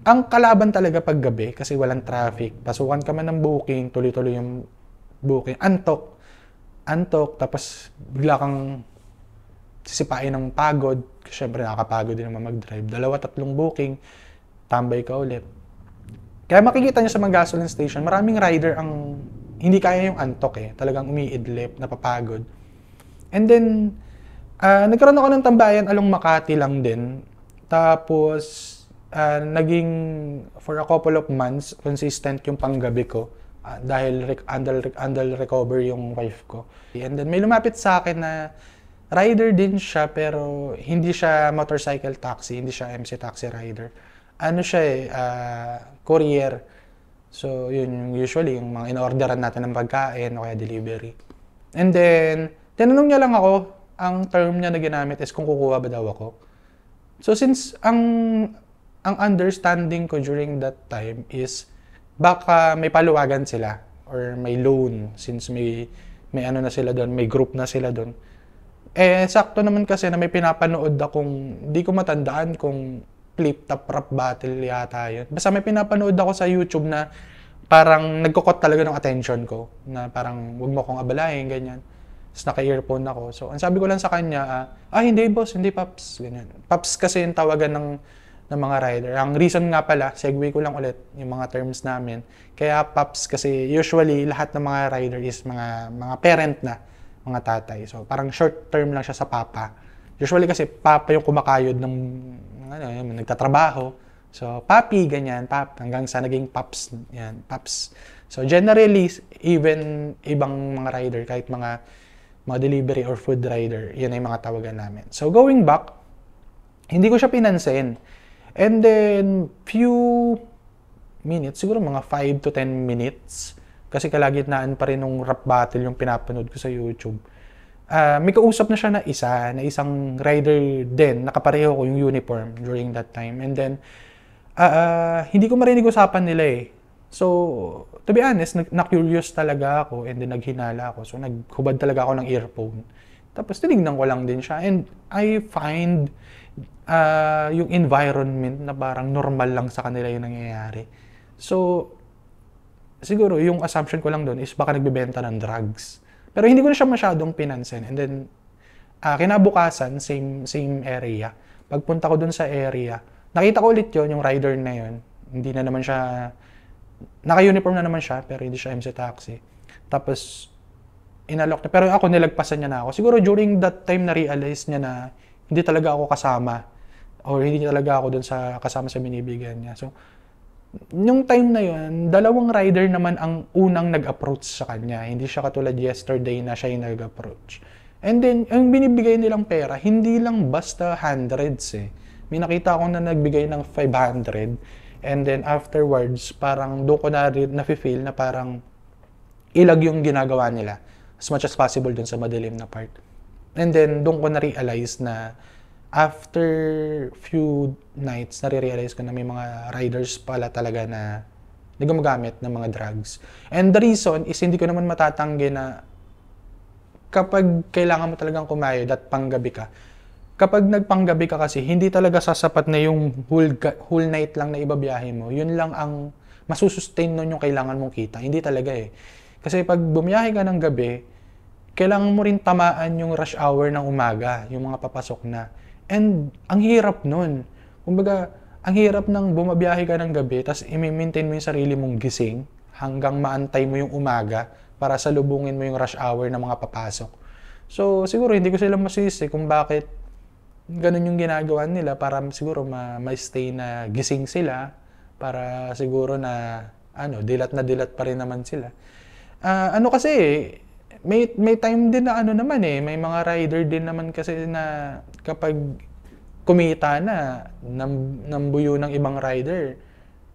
Ang kalaban talaga pag gabi kasi walang traffic. Pasukan ka man ng booking, tuloy-tuloy yung booking. Antok, tapos bigla kang sisipain ng pagod. Siyempre, nakakapagod din naman mag-drive. 2-3 booking, tambay ka ulit. Kaya makikita nyo sa mga gasoline station, maraming rider ang hindi kaya yung antok Talagang umiidlip, napapagod. And then, nagkaroon ako ng tambayan along Makati lang din. Tapos, naging for a couple of months, consistent yung panggabi ko. Dahil under recover yung wife ko. And then, may lumapit sa akin na rider din siya pero hindi siya motorcycle taxi, hindi siya MC taxi rider. Ano siya courier. So, yun usually yung mga in-orderan natin ng pagkain o kaya delivery. And then, tinanong niya lang ako, ang term niya na ginamit is kung kukuha ba daw ako. So, since ang understanding ko during that time is baka may paluwagan sila or may loan since may ano na sila doon, may group na sila doon. Sakto naman kasi na may pinapanood akong, di ko matandaan kung flip top rap battle yata yun. Basta may pinapanood ako sa YouTube na parang nagkukot talaga ng attention ko. Na parang wag mo akong abalahin, ganyan. Tapos naka-earphone ako. So, ang sabi ko lang sa kanya, hindi boss, hindi Paps. Ganyan. Paps kasi yung tawagan ng mga rider. Ang reason nga pala, segue ko lang ulit yung mga terms namin. Kaya Paps kasi usually lahat ng mga rider is mga parent na, mga tatay. So, parang short term lang siya sa papa. Usually kasi papa yung kumakayod ng nagtatrabaho. So, papi, ganyan, pap, hanggang sa naging paps, yan, paps. So, generally, even ibang mga rider, kahit mga delivery or food rider, yan ay mga tawagan namin. So, going back, hindi ko siya pinansin. And then, few minutes, siguro mga 5 to 10 minutes, kasi kalagitnaan pa rin nung rap battle yung pinapanood ko sa YouTube. May kausap na siya na isang rider din, nakapareho ko yung uniform during that time. And then, hindi ko marinig usapan nila eh. So, to be honest, na-curious talaga ako and then naghinala ako. So, naghubad talaga ako ng earphone. Tapos, tinignan ko lang din siya. And I find yung environment na parang normal lang sa kanila yung nangyayari. So, siguro yung assumption ko lang doon is baka nagbebenta ng drugs. Pero hindi ko na siya masyadong pinansin. And then, kinabukasan, same area. Pagpunta ko dun sa area, nakita ko ulit yun, yung rider na yun. Hindi na naman siya, naka-uniform na naman siya, pero hindi siya MC Taxi. Tapos, inalok na. Pero ako, nilagpasan niya na ako. Siguro during that time, na-realize niya na hindi talaga ako kasama. Or hindi talaga ako dun kasama sa binibigyan niya. So, yung time na yun, dalawang rider naman ang unang nag-approach sa kanya. Hindi siya katulad yesterday na siya yung nag-approach. And then, ang binibigay nilang pera, hindi lang basta hundreds eh. May nakita ako na nagbigay ng 500. And then afterwards, parang doon ko na-feel na parang ilag yung ginagawa nila. As much as possible dun sa madilim na part. And then, doon ko na-realize na after few nights, nare-realize ko na may mga riders pala talaga na gumagamit ng mga drugs. And the reason is hindi ko naman matatanggi na kapag kailangan mo talagang kumayod at panggabi ka, kapag nagpanggabi ka kasi, hindi talaga sasapat na yung whole night lang na ibabiyahe mo. Yun lang ang masusustain nun yung kailangan mong kita. Hindi talaga eh. Kasi pag bumiyahe ka ng gabi, kailangan mo rin tamaan yung rush hour ng umaga, yung mga papasok na. And ang hirap nun. Kumbaga, ang hirap ng bumabiyahe ka ng gabi, tapos i-maintain mo yung sarili mong gising hanggang maantay mo yung umaga para salubungin mo yung rush hour ng mga papasok. So, siguro hindi ko sila masisi kung bakit ganun yung ginagawa nila para siguro ma-stay na gising sila para siguro na dilat na dilat pa rin naman sila. Kasi may time din na may mga rider din naman kasi na kapag kumita na nambuyo ng ibang rider,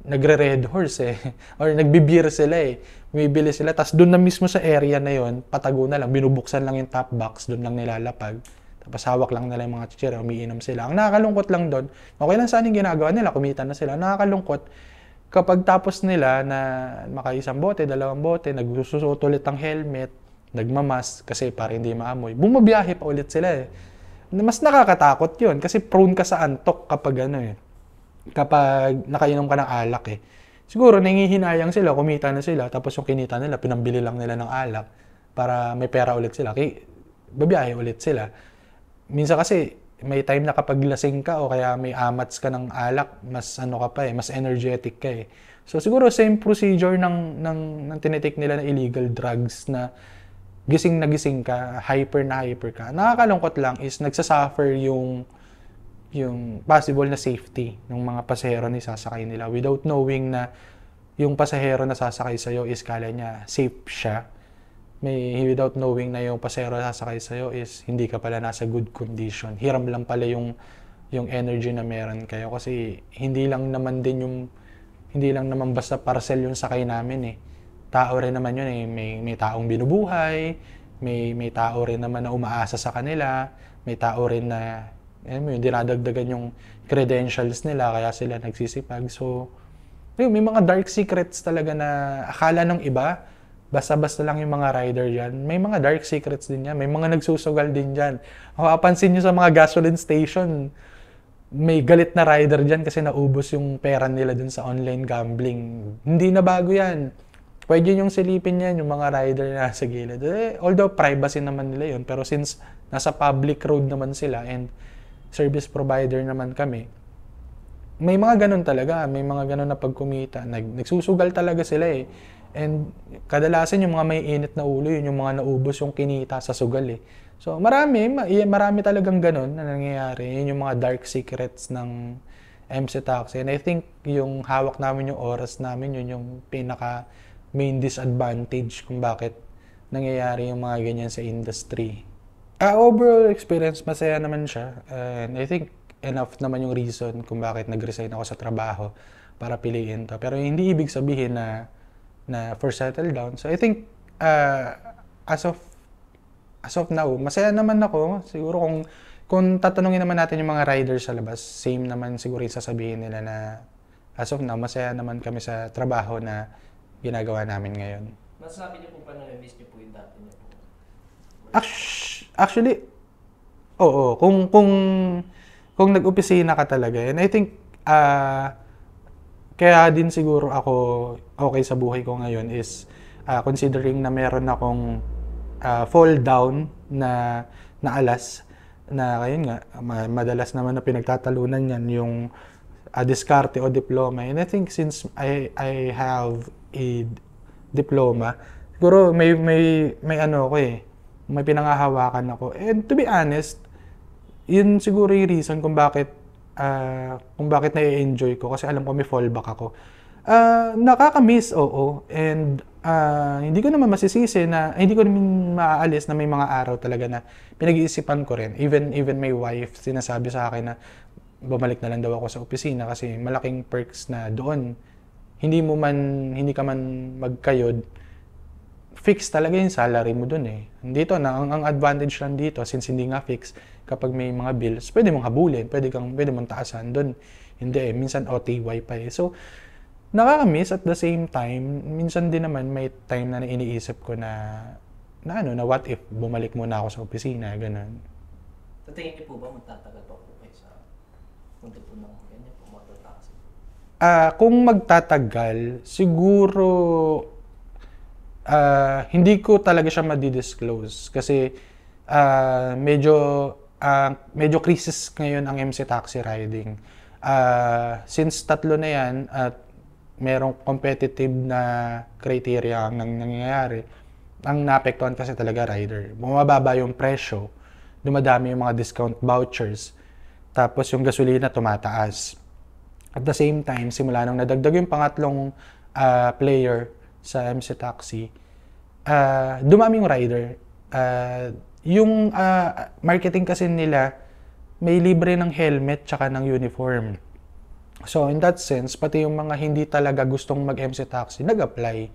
nagre-red horse eh. Or nagbi-beer sila eh. Bumibili sila, tapos doon na mismo sa area na yon, patago na lang, binubuksan lang yung top box, doon lang nilalapag. Tapos hawak lang nila yung mga chichira, umiinom sila. Ang nakakalungkot lang doon, okay lang saan yung ginagawa nila, kumita na sila. Nakakalungkot, kapag tapos nila na makaisang bote, dalawang bote, nagsusuot ulit ang helmet, nagmamas kasi para hindi maamoy, bumabiyahe pa ulit sila eh. Mas nakakatakot yun kasi prone ka sa antok kapag kapag nakainom ka ng alak eh. Siguro nangihinayang sila, kumita na sila, tapos yung kinita nila, pinambili lang nila ng alak para may pera ulit sila. Kaya babiyahe ulit sila. Minsan kasi may time na kapag lasing ka o kaya may amats ka ng alak, mas mas energetic ka eh. So siguro same procedure ng tinitake nila na illegal drugs na gising na gising ka, hyper na hyper ka. Nakakalungkot lang is nagsasuffer yung possible na safety ng mga pasahero na sasakay nila without knowing na yung pasahero na sasakay sa'yo is kala niya safe siya. without knowing na yung pasero sasakay sa'yo is hindi ka pala nasa good condition. Hiram lang pala yung energy na meron kayo kasi hindi lang naman basta parcel yung sakay namin eh. Tao rin naman yun eh. May taong binubuhay, may tao rin naman na umaasa sa kanila, may tao rin na dinadagdagan yung credentials nila kaya sila nagsisipag. So, may mga dark secrets talaga na akala ng iba, basta-basta lang yung mga rider dyan. May mga dark secrets din yan. May mga nagsusugal din dyan. Mapapansin nyo sa mga gasoline station, may galit na rider dyan kasi naubos yung pera nila dun sa online gambling. Hindi na bago yan. Pwede yung silipin yan, yung mga rider na sa gilid. Although privacy naman nila yun, pero since nasa public road naman sila and service provider naman kami, may mga ganun talaga. May mga ganun na pagkumita. Nagsusugal talaga sila eh. And kadalasan yung mga may init na ulo, yun yung mga naubos yung kinita sa sugal eh. So marami talagang ganun na nangyayari. Yun yung mga dark secrets ng MC Taxi. And I think yung hawak namin yung oras namin, yun yung pinaka main disadvantage kung bakit nangyayari yung mga ganyan sa industry. Overall experience, masaya naman siya. And I think enough naman yung reason kung bakit nag-resign ako sa trabaho para piliin to. Pero hindi ibig sabihin na for settle down. So I think as of now, masaya naman ako. Siguro kung tatanungin naman natin yung mga riders sa labas, same naman siguro yung sasabihin nila na as of now, masaya naman kami sa trabaho na ginagawa namin ngayon. Masasabi niyo po pa na miss niyo po yung dati niyo po? Actually, oo. Kung nag-opisina ka talaga, and I think kaya din siguro ako okay sa buhay ko ngayon is considering na meron akong fall down na alas na ayun nga, madalas naman na pinagtatalunan yan yung diskarte o diploma. And I think since I have a diploma, siguro may ano ko eh, may pinangahawakan ako. And to be honest, yun siguro yung reason kung bakit na-enjoy ko kasi alam ko may fallback ako. Nakaka-miss, oo. And hindi ko naman masisisi na, hindi ko naman maaalis na may mga araw talaga na pinag-iisipan ko rin. Even my wife, sinasabi sa akin na bumalik na lang daw ako sa opisina kasi malaking perks na doon. Hindi ka man magkayod, fix talaga yung salary mo doon eh. Dito na, ang advantage lang dito, since hindi nga fix, kapag may mga bills, pwede mong habulin, pwede mong taasan doon. Hindi eh, minsan OTY pa eh. So, nakaka-miss at the same time, minsan din naman may time na iniisip ko na what if bumalik muna ako sa opisina, ganun. Sa tingin niyo po ba magtatagal pa po kayo sa mundo po ng ganyan po, motor-taxi? Kung magtatagal, siguro hindi ko talaga siya ma-disclose kasi medyo crisis ngayon ang MC Taxi riding. Since 3 na yan at merong competitive na criteria ang nangyayari, ang naapektuhan kasi talaga rider. Bumababa yung presyo, dumadami yung mga discount vouchers, tapos yung gasolina tumataas. At the same time, simula nung nadagdag yung pangatlong player sa MC Taxi, dumami yung rider. Yung marketing kasi nila, may libre ng helmet tsaka ng uniform. So in that sense, pati yung mga hindi talaga gustong mag-MC Taxi, nag-apply.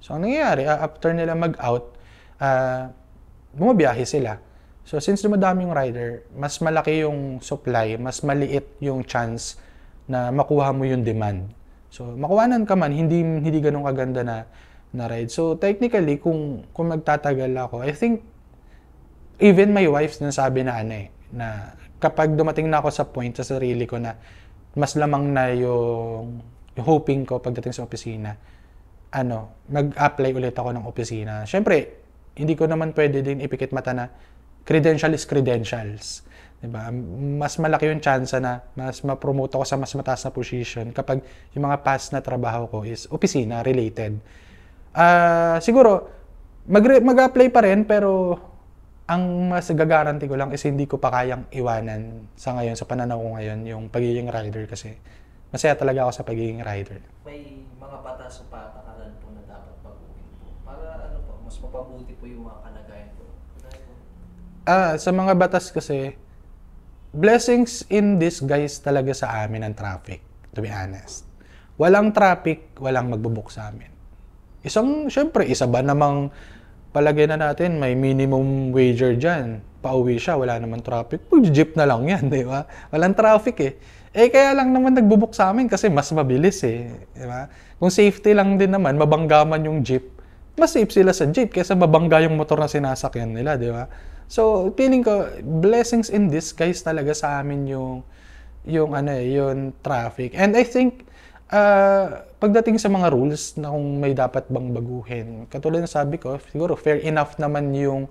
So ang nangyayari, after nila mag-out, bumabiyahe sila. So since dumadami yung rider, mas malaki yung supply, mas maliit yung chance na makuha mo yung demand. So makuhanan ka man, hindi ganun kaganda na ride. So technically, kung magtatagal ako, I think even my wife sinasabi na na kapag dumating na ako sa point sa sarili ko na mas lamang na yung hoping ko pagdating sa opisina, mag-apply ulit ako ng opisina. Siyempre, hindi ko naman pwede din ipikit mata na credential is credentials. Diba? Mas malaki yung chance na mas ma-promote ako sa mas mataas na position kapag yung mga past na trabaho ko is opisina related. Siguro, mag-apply pa rin, pero ang mas gagaranti ko lang is hindi ko pa kayang iwanan sa ngayon, sa pananaw ko ngayon, yung pagiging rider kasi masaya talaga ako sa pagiging rider. May mga batas o patakaran po na dapat baguhin po Para ano po, mas mapabuti po yung mga kalagayan po. Sa mga batas kasi, blessings in disguise talaga sa amin ang traffic, to be honest. Walang traffic, walang magbubuk sa amin. Syempre, isa ba namang palagay na natin, may minimum wager dyan. Pauwi siya, wala naman traffic. Jeep na lang yan, di ba? Walang traffic eh. Kaya lang naman nagbubuk sa amin kasi mas mabilis eh. Di ba? Kung safety lang din naman, mabangga man yung jeep, mas safe sila sa jeep kaysa mabangga yung motor na sinasakyan nila, di ba? So, feeling ko, blessings in disguise talaga sa amin yung traffic. And I think, pagdating sa mga rules na kung may dapat bang baguhin, katulad ng sabi ko, siguro fair enough naman yung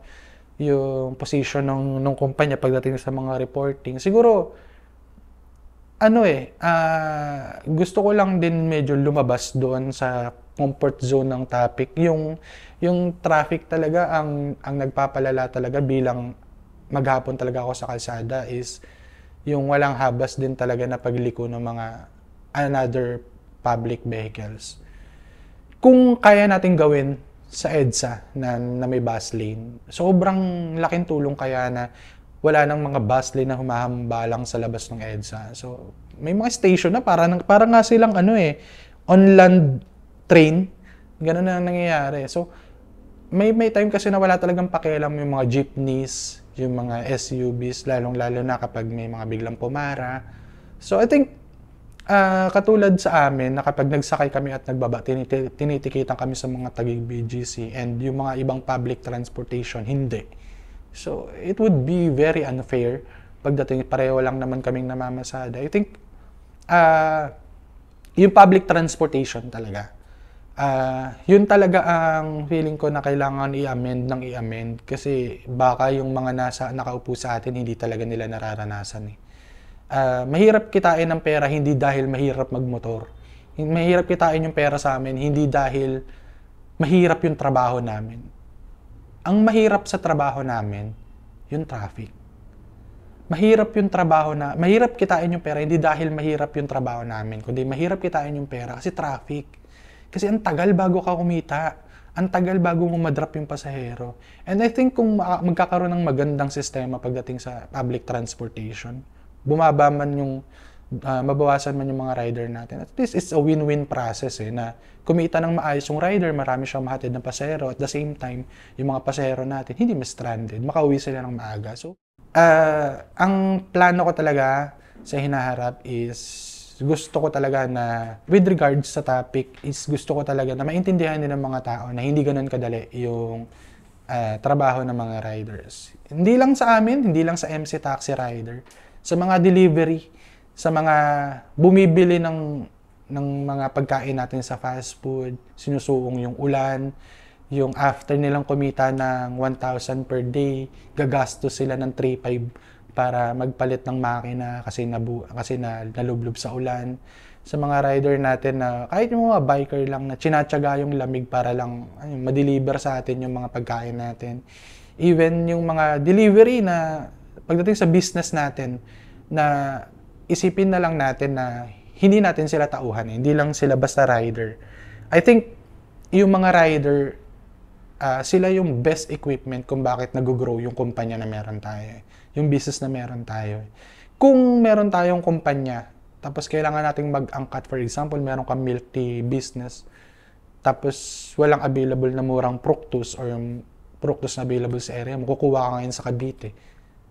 position ng kumpanya pagdating sa mga reporting. Siguro, gusto ko lang din medyo lumabas doon sa comfort zone ng topic. Yung traffic talaga ang nagpapalala talaga bilang maghapon talaga ako sa kalsada is yung walang habas din talaga na pagliko ng mga another public vehicles. Kung kaya natin gawin sa EDSA na may bus lane, sobrang laking tulong kaya na wala nang mga bus lane na humahambalang sa labas ng EDSA. So, may mga station na para nga silang on-land train. Ganun na nangyayari. So, may time kasi na wala talagang pakialam yung mga jeepneys, yung mga SUVs, lalong-lalo na kapag may mga biglang pumara. So, I think, katulad sa amin, na kapag nagsakay kami at nagbaba, tinitikitan kami sa mga tagig-BGC and yung mga ibang public transportation, hindi. So, it would be very unfair pagdating pareho lang naman kaming namamasada. I think, yung public transportation talaga, yun talaga ang feeling ko na kailangan i-amend kasi baka yung mga nakaupo sa atin, hindi talaga nila nararanasan eh. Mahirap kitain ng pera hindi dahil mahirap magmotor. Mahirap kitain yung pera sa amin hindi dahil mahirap yung trabaho namin. Ang mahirap sa trabaho namin, yung traffic. Mahirap kitain yung pera hindi dahil mahirap yung trabaho namin, kundi mahirap kitain yung pera kasi traffic. Kasi ang tagal bago ka kumita. Ang tagal bago mo madrop yung pasahero. And I think kung magkakaroon ng magandang sistema pagdating sa public transportation, mabawasan man yung mga rider natin. At least it's a win-win process na kumita ng maayos yung rider, marami siyang mahatid ng pasahero. At the same time, yung mga pasahero natin hindi ma-stranded, makauwi sila ng maaga. So, ang plano ko talaga sa hinaharap is gusto ko talaga na with regards sa topic is gusto ko talaga na maintindihan din ng mga tao na hindi ganoon kadali yung trabaho ng mga riders. Hindi lang sa amin, hindi lang sa MC Taxi Rider, sa mga delivery, sa mga bumibili ng mga pagkain natin sa fast food, sinusuong yung ulan, yung after nilang kumita ng 1,000 per day, gagastos sila ng 3,500 para magpalit ng makina kasi nalublob sa ulan. Sa mga rider natin na kahit yung mga biker lang na tsinatsaga yung lamig para lang ma-deliver sa atin yung mga pagkain natin. Even yung mga delivery na pagdating sa business natin, na isipin na lang natin na hindi natin sila tauhan, hindi lang sila basta rider. I think yung mga rider, sila yung best equipment kung bakit nag-grow yung kumpanya na meron tayo, yung business na meron tayo. Kung meron tayong kumpanya, tapos kailangan nating mag-angkat, for example, meron kang milk tea business, tapos walang available na murang fructose or yung fructose na available sa area, makukuha ka ngayon sa Cavite.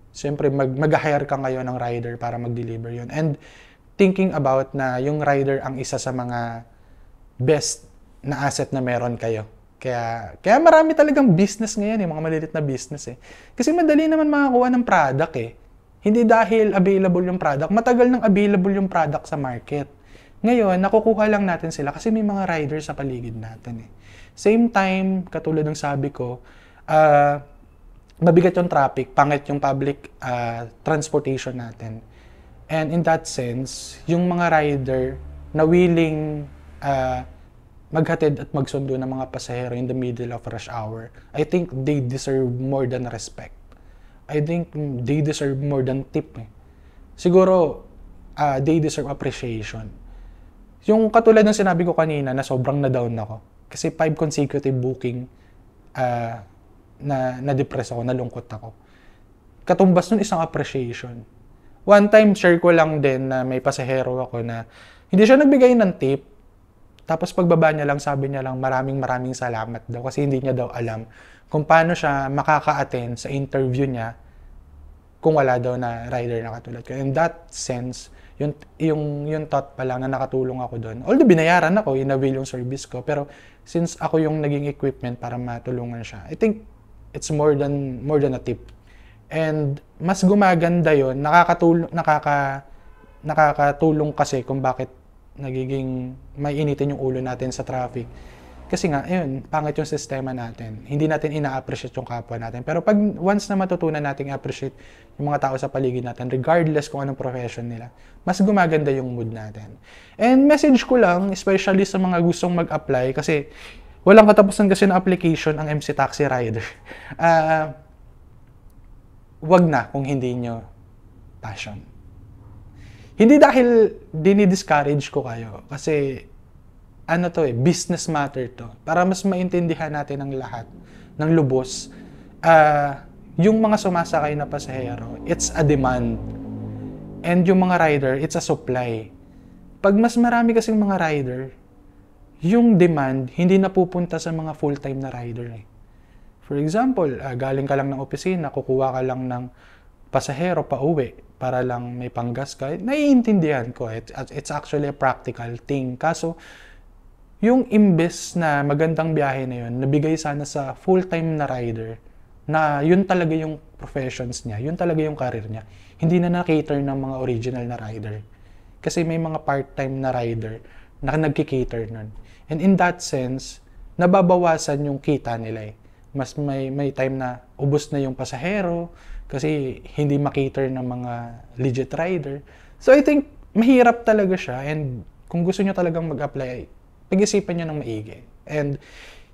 Siyempre, mag-hire ka ngayon ng rider para mag-deliver yun. And thinking about na yung rider ang isa sa mga best na asset na meron kayo. Kaya marami talagang business ngayon, mga malilit na business eh. Kasi madali naman makakuha ng product eh. Hindi dahil available yung product, matagal nang available yung product sa market. Ngayon, nakukuha lang natin sila kasi may mga riders sa paligid natin eh. Same time, katulad ng sabi ko, mabigat yung traffic, pangit yung public transportation natin. And in that sense, yung mga rider na willing maghatid at magsundo ng mga pasahero in the middle of rush hour, I think they deserve more than respect. I think they deserve more than tip. Siguro, they deserve appreciation. Yung katulad ng sinabi ko kanina na sobrang na-down ako. Kasi 5 consecutive booking na-depress ako, nalungkot ako. Katumbas nun isang appreciation. One time, share ko lang din na may pasahero ako na hindi siya nagbigay ng tip. Tapos pagbaba niya lang, sabi niya lang maraming salamat daw kasi hindi niya daw alam kung paano siya makaka-attend sa interview niya kung wala daw na rider na katulad ko. In that sense, yung thought pa lang na nakatulong ako doon. Although binayaran ako, in-avail yung service ko, pero since ako yung naging equipment para matulungan siya, I think it's more than a tip. And mas gumaganda yon, nakakatulong kasi kung bakit nagiging may initin yung ulo natin sa traffic. Kasi nga, ayun, pangit yung sistema natin. Hindi natin ina-appreciate yung kapwa natin. Pero pag once na matutunan natin i-appreciate yung mga tao sa paligid natin, regardless kung anong profession nila, mas gumaganda yung mood natin. And message ko lang, especially sa mga gustong mag-apply, kasi walang katapusan kasi na application ang MC Taxi Rider. Wag na kung hindi nyo passion. Hindi dahil dinidiscourage ko kayo, kasi business matter to. Para mas maintindihan natin ang lahat ng lubos, yung mga sumasakay na pasahero, it's a demand. And yung mga rider, it's a supply. Pag mas marami kasing mga rider, yung demand, hindi napupunta sa mga full-time na rider. For example, galing ka lang ng opisina, kukuha ka lang ng pasahero pa uwi para lang may panggas ka. Naiintindihan ko. It's actually a practical thing. Kaso, yung imbes na magandang biyahe na yun, nabigay sana sa full-time na rider, na yun talaga yung professions niya, yun talaga yung career niya. Hindi na na-cater ng mga original na rider. Kasi may mga part-time na rider na nagki-cater nun. And in that sense, nababawasan yung kita nila eh. Mas may time na ubos na yung pasahero kasi hindi ma-cater ng mga legit rider. So I think mahirap talaga siya, and kung gusto nyo talagang mag-apply, pag-isipan nyo ng maigi. And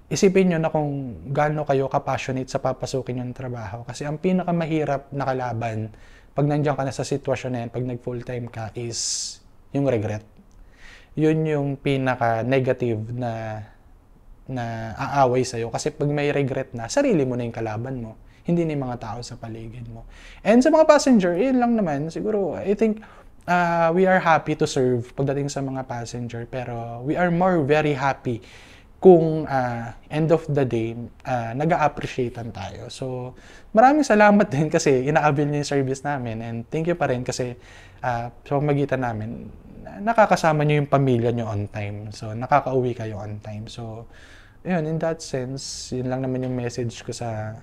isipin nyo na kung gaano kayo ka-passionate sa papasukin yung trabaho. Kasi ang pinakamahirap na kalaban pag nandiyan ka na sa sitwasyon na yan, pag nag-full-time ka, is yung regret. Yun yung pinaka-negative na aaway sa'yo. Kasi pag may regret na, sarili mo na yung kalaban mo. Hindi na yung mga tao sa paligid mo. And sa mga passenger, yun lang naman. Siguro, I think, we are happy to serve pagdating sa mga passenger, pero we are very happy kung end of the day, nag-a-appreciatean tayo. So, maraming salamat din kasi ina-avail niyo yung service namin, and thank you pa rin kasi sa pamagitan namin, nakakasama niyo yung pamilya niyo on time. So, nakakauwi kayo on time. So, yun, in that sense, yun lang naman yung message ko sa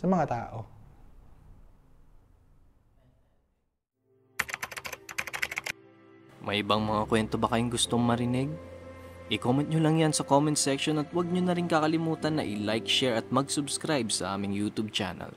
mga tao. May ibang mga kwento ba kayong gustong marinig? I-comment nyo lang yan sa comment section at huwag nyo na rin kakalimutan na i-like, share at mag-subscribe sa aming YouTube channel.